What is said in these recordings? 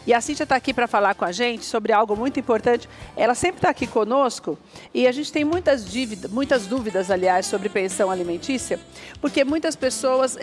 E a Cíntia está aqui para falar com a gente sobre algo muito importante. Ela sempre está aqui conosco e a gente tem muitas dúvidas, aliás, sobre pensão alimentícia, porque muitas pessoas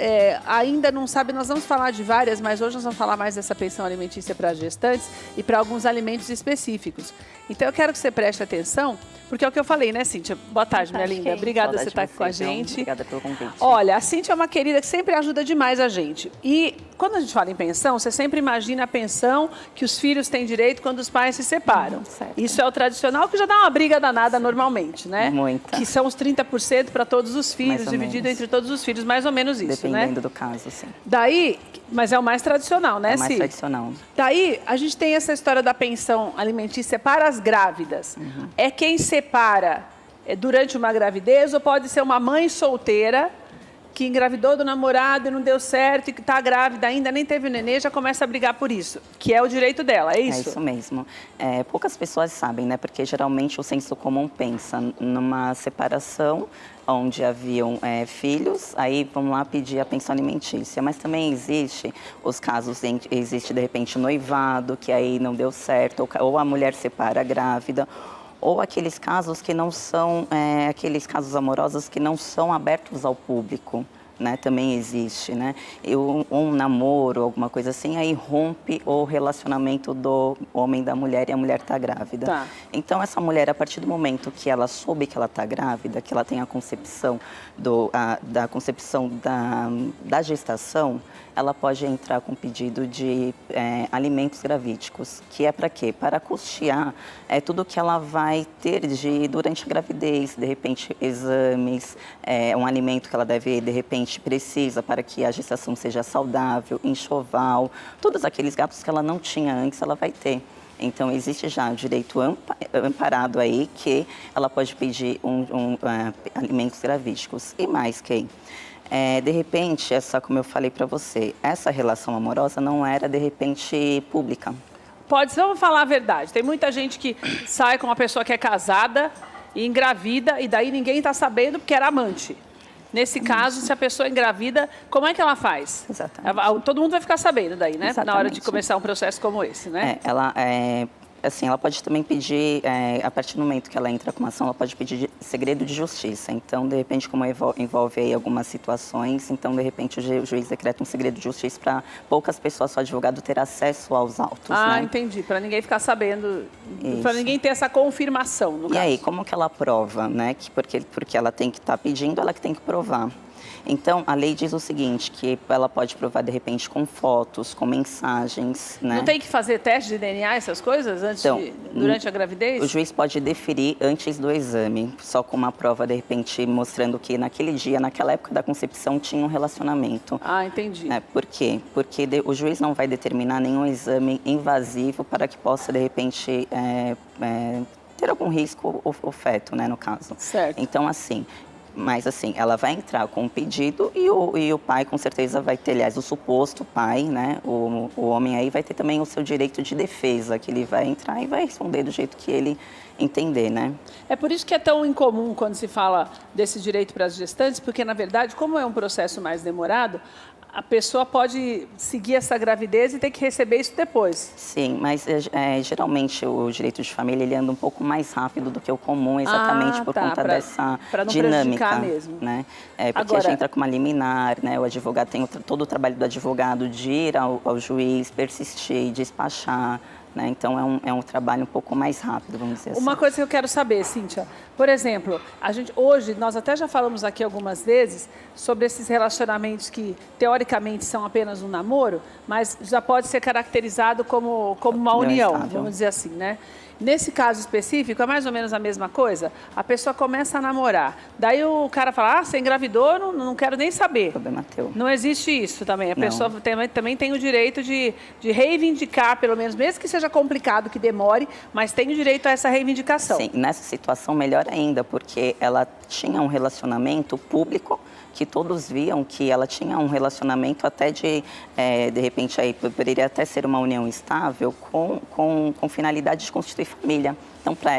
ainda não sabem. Nós vamos falar de várias, mas hoje nós vamos falar mais dessa pensão alimentícia para gestantes e para alguns alimentos específicos. Então, eu quero que você preste atenção, porque é o que eu falei, né, Cíntia? Boa tarde, minha linda. Obrigada por você estar aqui com a gente. Obrigada pelo convite. Olha, a Cíntia é uma querida que sempre ajuda demais a gente. E quando a gente fala em pensão, você sempre imagina a pensão que os filhos têm direito quando os pais se separam. Isso é o tradicional, que já dá uma briga danada normalmente, né? Muita. Que são os 30% para todos os filhos, dividido entre todos os filhos, mais ou menos isso, dependendo do caso, sim. Daí, mas é o mais tradicional, né, É o mais tradicional. Daí, a gente tem essa história da pensão alimentícia para as grávidas. É quem separa durante uma gravidez ou pode ser uma mãe solteira que engravidou do namorado e não deu certo e que está grávida ainda, nem teve o nenê, já começa a brigar por isso, que é o direito dela, é isso? É isso mesmo. Poucas pessoas sabem, né? Porque geralmente o senso comum pensa numa separação onde haviam filhos, aí vamos lá pedir a pensão alimentícia. Mas também existe os casos, existe de repente noivado, que aí não deu certo, ou a mulher separa a grávida, ou aqueles casos que não são, aqueles casos amorosos que não são abertos ao público, né? Também existe, né? Um namoro, alguma coisa assim, aí rompe o relacionamento do homem e da mulher e a mulher está grávida. Tá. Então, essa mulher, a partir do momento que ela soube que ela está grávida, que ela tem a concepção da gestação, ela pode entrar com pedido de alimentos gravídicos, que é para quê? Para custear tudo que ela vai ter durante a gravidez, de repente exames, um alimento que ela deve, de repente, precisa para que a gestação seja saudável, enxoval, todos aqueles gastos que ela não tinha antes, ela vai ter. Então, existe já o direito amparado aí que ela pode pedir alimentos gravídicos. E mais, Kay? De repente, como eu falei para você, essa relação amorosa não era, de repente, pública. Vamos falar a verdade. Tem muita gente que sai com uma pessoa que é casada e engravida e daí ninguém está sabendo porque era amante. Nesse caso, se a pessoa engravida, como é que ela faz? Exatamente. Todo mundo vai ficar sabendo daí, né? Exatamente. Na hora de começar um processo como esse, né? Ela pode também pedir, a partir do momento que ela entra com uma ação, ela pode pedir segredo de justiça. Então, de repente, como envolve aí algumas situações, então, de repente, o juiz decreta um segredo de justiça para poucas pessoas, só o advogado ter acesso aos autos, né? Entendi. Para ninguém ficar sabendo, para ninguém ter essa confirmação, no caso. E aí, como que ela prova, né? Porque ela tem que estar pedindo, ela que tem que provar. Então, a lei diz o seguinte, que ela pode provar, de repente, com fotos, com mensagens, né? Não tem que fazer teste de DNA, essas coisas, durante a gravidez? O juiz pode deferir antes do exame, só com uma prova, de repente, mostrando que naquele dia, naquela época da concepção, tinha um relacionamento. Entendi. Por quê? Porque o juiz não vai determinar nenhum exame invasivo para que possa, de repente, ter algum risco o feto, né, no caso. Certo. Então, mas ela vai entrar com um pedido e o pai com certeza vai ter, aliás, o suposto pai, né, o homem aí vai ter também o seu direito de defesa, que ele vai entrar e vai responder do jeito que ele entender, né? É por isso que é tão incomum quando se fala desse direito para as gestantes, porque, na verdade, como é um processo mais demorado, a pessoa pode seguir essa gravidez e ter que receber isso depois. Sim, mas geralmente o direito de família ele anda um pouco mais rápido do que o comum, exatamente por conta dessa não dinâmica, mesmo. Né? Porque a gente entra com uma liminar, né? O advogado tem todo o trabalho do advogado de ir ao juiz, persistir, despachar. Né? Então, é um trabalho um pouco mais rápido, vamos dizer assim. Uma coisa que eu quero saber, Cíntia, por exemplo, hoje, nós até já falamos aqui algumas vezes sobre esses relacionamentos que, teoricamente, são apenas um namoro, mas já pode ser caracterizado como uma união, vamos dizer assim, né? Nesse caso específico, é mais ou menos a mesma coisa. A pessoa começa a namorar. Daí o cara fala, você engravidou, não quero nem saber. Problema teu. Não existe isso também. A pessoa também tem o direito de reivindicar, pelo menos, mesmo que seja complicado, que demore, mas tem o direito a essa reivindicação. Sim, nessa situação melhor ainda, porque ela tinha um relacionamento público, que todos viam que ela tinha um relacionamento até de repente, aí poderia até ser uma união estável com finalidade de constituir família. Então, para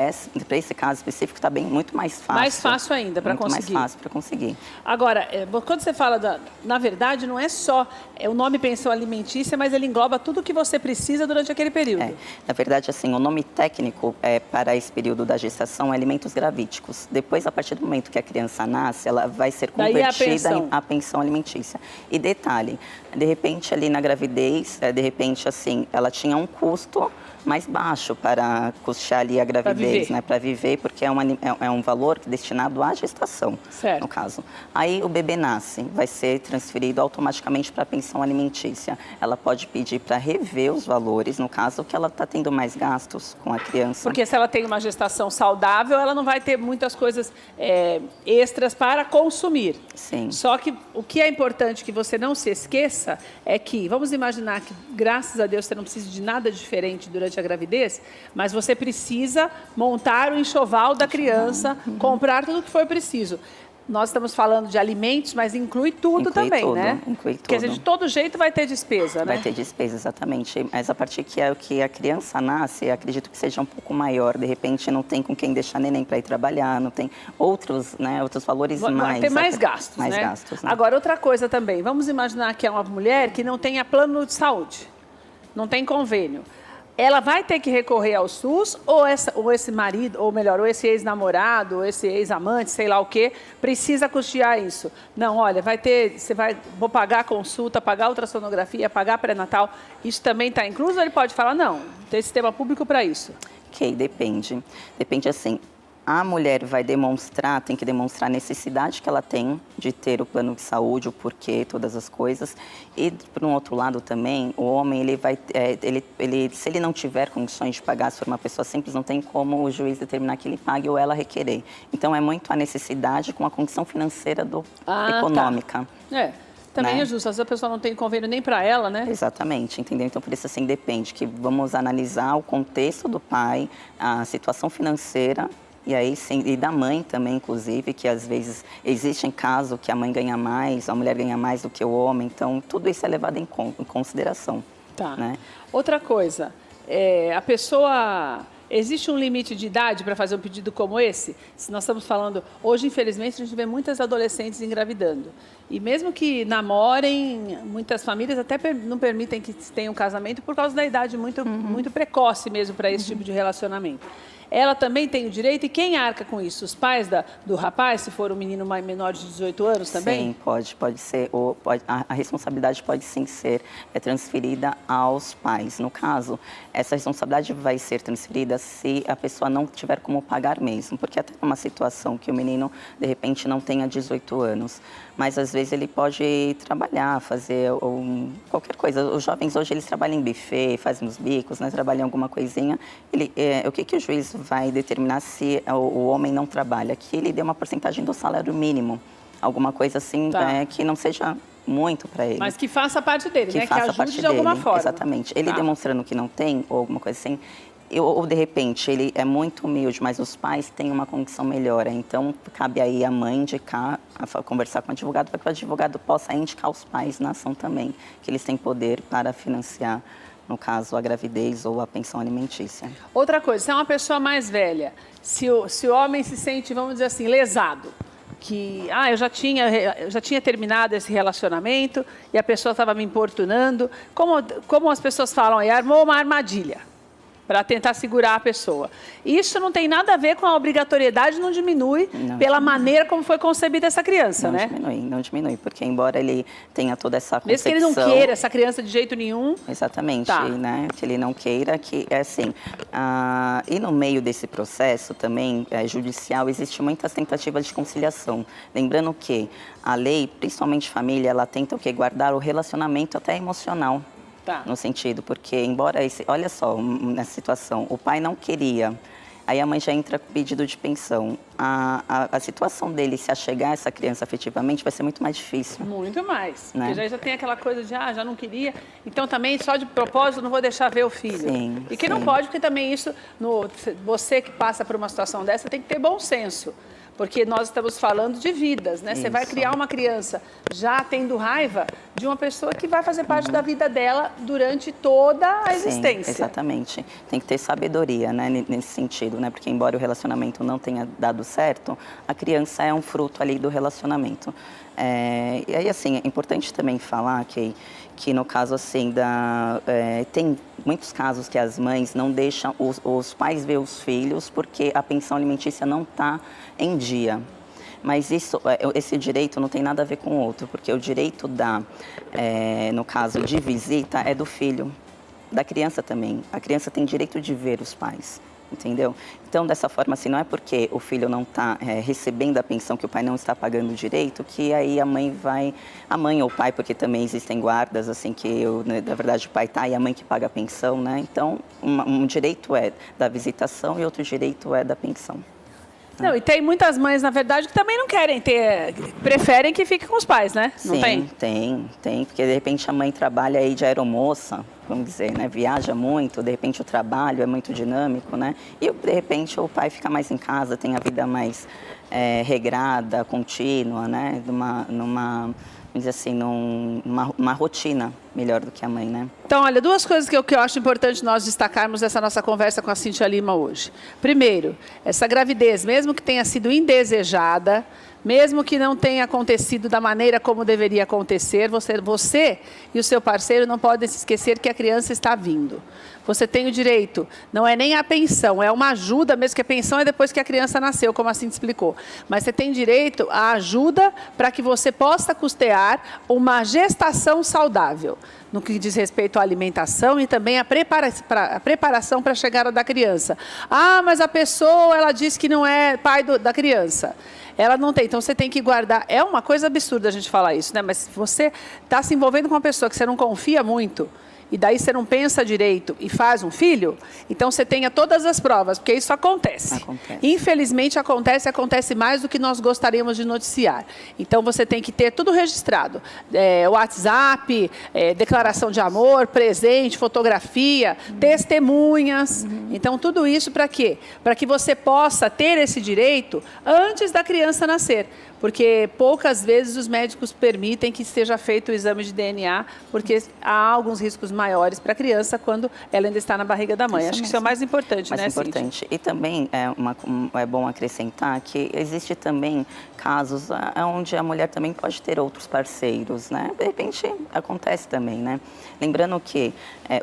esse caso específico, está bem muito mais fácil. Mais fácil ainda para conseguir. Muito mais fácil para conseguir. Agora, quando você fala na verdade, não é só o nome pensão alimentícia, mas ele engloba tudo o que você precisa durante aquele período. Na verdade, assim, o nome técnico para esse período da gestação é alimentos gravídicos. Depois, a partir do momento que a criança nasce, ela vai ser convertida a pensão alimentícia. E detalhe, de repente, ali na gravidez, de repente, assim, ela tinha um custo mais baixo para custear ali a gravidez, né, para viver, porque é um valor destinado à gestação, certo, no caso. Aí o bebê nasce, vai ser transferido automaticamente para a pensão alimentícia. Ela pode pedir para rever os valores, no caso que ela está tendo mais gastos com a criança. Porque se ela tem uma gestação saudável, ela não vai ter muitas coisas extras para consumir. Sim. Só que o que é importante que você não se esqueça é que, vamos imaginar que, graças a Deus, você não precisa de nada diferente durante a gravidez, mas você precisa montar o enxoval da criança, comprar tudo o que for preciso. Nós estamos falando de alimentos, mas inclui tudo também, né? Inclui tudo. Quer dizer, de todo jeito vai ter despesa, né? Vai ter despesa, exatamente. Mas a partir que a criança nasce, acredito que seja um pouco maior. De repente, não tem com quem deixar neném para ir trabalhar, não tem outros valores mais. Vai ter mais gastos, mais né? gastos, né? Agora, outra coisa também. Vamos imaginar que é uma mulher que não tenha plano de saúde, não tem convênio. Ela vai ter que recorrer ao SUS ou esse marido, ou melhor, ou esse ex-namorado, ou esse ex-amante, sei lá o quê, precisa custear isso? Não, olha, vou pagar a consulta, pagar a ultrassonografia, pagar pré-natal. Isso também está incluso ou ele pode falar, não, tem sistema público para isso? Ok, depende. Depende assim. A mulher tem que demonstrar a necessidade que ela tem de ter o plano de saúde, o porquê, todas as coisas. E, por um outro lado também, o homem, se ele não tiver condições de pagar, se for uma pessoa simples, não tem como o juiz determinar que ele pague ou ela requerer. Então, é muito a necessidade com a condição financeira econômica. Tá. Também é justo, às vezes a pessoa não tem convênio nem para ela, né? Exatamente, entendeu? Então, por isso, assim, depende, que vamos analisar o contexto do pai, a situação financeira. E aí, sim, e da mãe também, inclusive, que às vezes existe em caso que a mãe ganha mais, a mulher ganha mais do que o homem. Então, tudo isso é levado em consideração. Tá. Né? Outra coisa, a pessoa... Existe um limite de idade para fazer um pedido como esse? Se nós estamos falando... Hoje, infelizmente, a gente vê muitas adolescentes engravidando. E mesmo que namorem, muitas famílias até não permitem que tenham casamento por causa da idade muito precoce mesmo para esse tipo de relacionamento. Ela também tem o direito, e quem arca com isso? Os pais do rapaz, se for um menino menor de 18 anos também? Sim, pode ser. A responsabilidade pode sim ser transferida aos pais. No caso, essa responsabilidade vai ser transferida se a pessoa não tiver como pagar mesmo, porque até numa situação que o menino, de repente, não tenha 18 anos, mas às vezes ele pode trabalhar, fazer qualquer coisa. Os jovens hoje, eles trabalham em buffet, fazem uns bicos, né, trabalham alguma coisinha. O que o juiz vai determinar se o homem não trabalha? Que ele dê uma porcentagem do salário mínimo, alguma coisa assim, que não seja muito para ele. Mas que faça parte dele, né? Que faça ajude parte de alguma dele, forma. exatamente. Ele demonstrando que não tem, ou alguma coisa assim, ou de repente ele é muito humilde, mas os pais têm uma condição melhor. Então, cabe aí a mãe indicar, conversar com o advogado, para que o advogado possa indicar os pais na ação também, que eles têm poder para financiar, no caso, a gravidez ou a pensão alimentícia. Outra coisa, se é uma pessoa mais velha, se o homem se sente, vamos dizer assim, lesado, que eu já tinha terminado esse relacionamento e a pessoa estava me importunando, como as pessoas falam, armou uma armadilha para tentar segurar a pessoa. Isso não tem nada a ver com a obrigatoriedade, não diminui pela maneira como foi concebida essa criança, né? Não diminui, porque embora ele tenha toda essa concepção... Mesmo que ele não queira essa criança de jeito nenhum... Exatamente, né? Que ele não queira, que é assim... e no meio desse processo também judicial, existe muitas tentativas de conciliação. Lembrando que a lei, principalmente família, ela tenta guardar o relacionamento até emocional. No sentido, porque embora olha só, nessa situação, o pai não queria, aí a mãe já entra com pedido de pensão. A situação dele se achegar a essa criança afetivamente vai ser muito mais difícil. Muito mais, né? Porque já tem aquela coisa de, já não queria, então também só de propósito não vou deixar ver o filho. Sim, e que não pode, porque também isso, você que passa por uma situação dessa tem que ter bom senso. Porque nós estamos falando de vidas, né? Você vai Isso. criar uma criança já tendo raiva de uma pessoa que vai fazer parte da vida dela durante toda a existência. Sim, exatamente. Tem que ter sabedoria, né, nesse sentido, né? Porque embora o relacionamento não tenha dado certo, a criança é um fruto ali do relacionamento. E aí, assim, é importante também falar que no caso, assim, tem muitos casos que as mães não deixam os pais ver os filhos porque a pensão alimentícia não está em dia. Mas esse direito não tem nada a ver com o outro, porque o direito no caso de visita, é do filho, da criança também. A criança tem direito de ver os pais. Entendeu? Então, dessa forma, assim, não é porque o filho não está recebendo a pensão que o pai não está pagando direito, que aí a mãe ou o pai, porque também existem guardas, assim, na verdade o pai está e a mãe que paga a pensão, né? Então, um direito é da visitação e outro direito é da pensão. Não, e tem muitas mães, na verdade, que também não querem preferem que fique com os pais, né? Não tem? Tem, porque de repente a mãe trabalha aí de aeromoça, vamos dizer, né? Viaja muito, de repente o trabalho é muito dinâmico, né? E de repente o pai fica mais em casa, tem a vida mais regrada, contínua, né? Vamos dizer assim, numa rotina melhor do que a mãe, né? Então, olha, duas coisas que eu acho importante nós destacarmos nessa nossa conversa com a Cíntia Lima hoje. Primeiro, essa gravidez, mesmo que tenha sido indesejada, mesmo que não tenha acontecido da maneira como deveria acontecer, você e o seu parceiro não podem se esquecer que a criança está vindo. Você tem o direito, não é nem a pensão, é uma ajuda, mesmo que a pensão é depois que a criança nasceu, como a Cíntia explicou. Mas você tem direito à ajuda para que você possa custear uma gestação saudável, no que diz respeito à alimentação e também à preparação para a chegada da criança. Ah, mas a pessoa, ela diz que não é pai da criança. Ela não tem, então você tem que guardar. É uma coisa absurda a gente falar isso, né? Mas se você está se envolvendo com uma pessoa que você não confia muito, e daí você não pensa direito e faz um filho, então você tenha todas as provas, porque isso acontece. Infelizmente acontece mais do que nós gostaríamos de noticiar. Então você tem que ter tudo registrado. WhatsApp, declaração de amor, presente, fotografia, testemunhas. Então tudo isso para quê? Para que você possa ter esse direito antes da criança nascer. Porque poucas vezes os médicos permitem que seja feito o exame de DNA, porque há alguns riscos maiores para a criança quando ela ainda está na barriga da mãe. Acho que isso é o mais importante, né, Cíntia? Importante. E também é bom acrescentar que existe também casos onde a mulher também pode ter outros parceiros, né? De repente acontece também, né? Lembrando que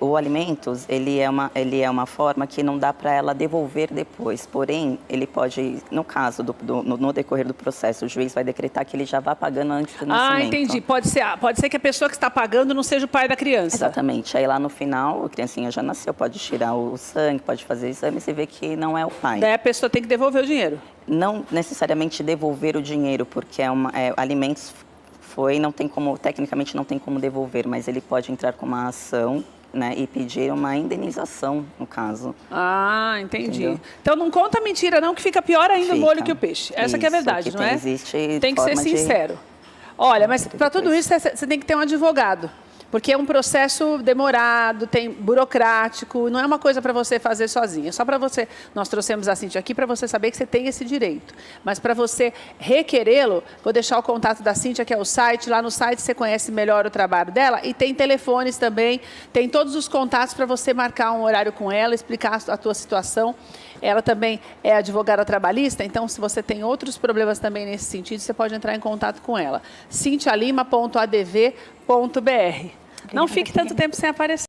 o alimentos, ele é uma forma que não dá para ela devolver depois, porém, ele pode, no caso, no decorrer do processo, o juiz vai decretar que ele já vá pagando antes do nascimento. Ah, entendi. Pode ser que a pessoa que está pagando não seja o pai da criança. Exatamente. Aí lá no final, a criancinha já nasceu, pode tirar o sangue, pode fazer exame e você vê que não é o pai. Daí a pessoa tem que devolver o dinheiro. Não necessariamente devolver o dinheiro, porque alimentos tecnicamente não tem como devolver, mas ele pode entrar com uma ação, né, e pedir uma indenização, no caso. Ah, entendi. Entendeu? Então não conta mentira não, que fica pior ainda o molho que o peixe. Essa que é a verdade, não é? Tem que ser sincero. Olha, mas para tudo isso você tem que ter um advogado. Porque é um processo demorado, burocrático, não é uma coisa para você fazer sozinha. Só para você, nós trouxemos a Cíntia aqui para você saber que você tem esse direito. Mas para você requerê-lo, vou deixar o contato da Cíntia, que é o site. Lá no site você conhece melhor o trabalho dela. E tem telefones também, tem todos os contatos para você marcar um horário com ela, explicar a tua situação. Ela também é advogada trabalhista, então se você tem outros problemas também nesse sentido, você pode entrar em contato com ela. cintialima.adv.br. Não fique tanto tempo sem aparecer.